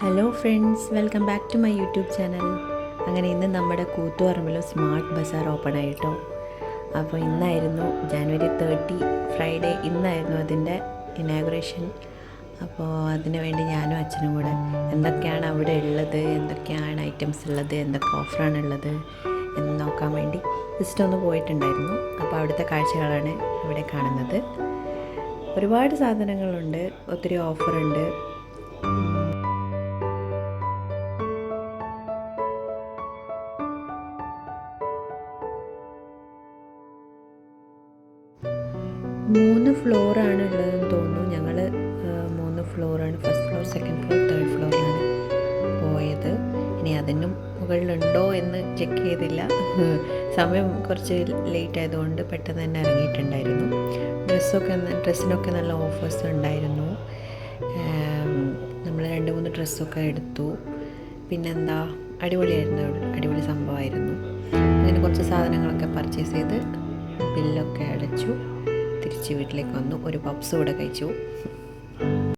Hello friends, welcome back to my YouTube channel. അങ്ങനെ ഇന്ന് നമ്മുടെ കൂത്തുപറമ്പിലും സ്മാർട്ട് ബസാർ ഓപ്പൺ ആയിട്ടോ. അപ്പോൾ ഇന്നായിരുന്നു ജാനുവരി 30 ഫ്രൈഡേ, ഇന്നായിരുന്നു അതിൻ്റെ ഇനാഗുറേഷൻ. അപ്പോൾ അതിനു വേണ്ടി ഞാനും അച്ഛനും കൂടെ എന്തൊക്കെയാണ് അവിടെ ഉള്ളത്, എന്തൊക്കെയാണ് ഐറ്റംസ് ഉള്ളത്, എന്തൊക്കെ ഓഫറാണുള്ളത് എന്ന് നോക്കാൻ വേണ്ടി ജസ്റ്റ് ഒന്ന് പോയിട്ടുണ്ടായിരുന്നു. അപ്പോൾ അവിടുത്തെ കാഴ്ചകളാണ് ഇവിടെ കാണുന്നത്. ഒരുപാട് സാധനങ്ങളുണ്ട്, ഒത്തിരി ഓഫറുണ്ട്. 3 ഫ്ലോറാണ് ഉള്ളതെന്ന് തോന്നുന്നു. ഞങ്ങൾ 3 ഫ്ലോറാണ്, first floor, second floor, third ഫ്ലോറിലാണ് പോയത്. ഇനി അതിനും മുകളിലുണ്ടോ എന്ന് ചെക്ക് ചെയ്തില്ല. സമയം കുറച്ച് ലേറ്റ് ആയതുകൊണ്ട് പെട്ടെന്ന് തന്നെ ഇറങ്ങിയിട്ടുണ്ടായിരുന്നു. ഡ്രസ്സിനൊക്കെ നല്ല ഓഫേഴ്സ് ഉണ്ടായിരുന്നു. നമ്മൾ 2-3 ഡ്രസ്സൊക്കെ എടുത്തു. പിന്നെന്താ, അടിപൊളിയായിരുന്നു, അടിപൊളി സംഭവമായിരുന്നു. അങ്ങനെ കുറച്ച് സാധനങ്ങളൊക്കെ പർച്ചേസ് ചെയ്ത് ബില്ലൊക്കെ അടച്ചു തിരിച്ച് വീട്ടിലേക്ക് വന്നു. ഒരു പപ്സ് കൂടെ കഴിച്ചു.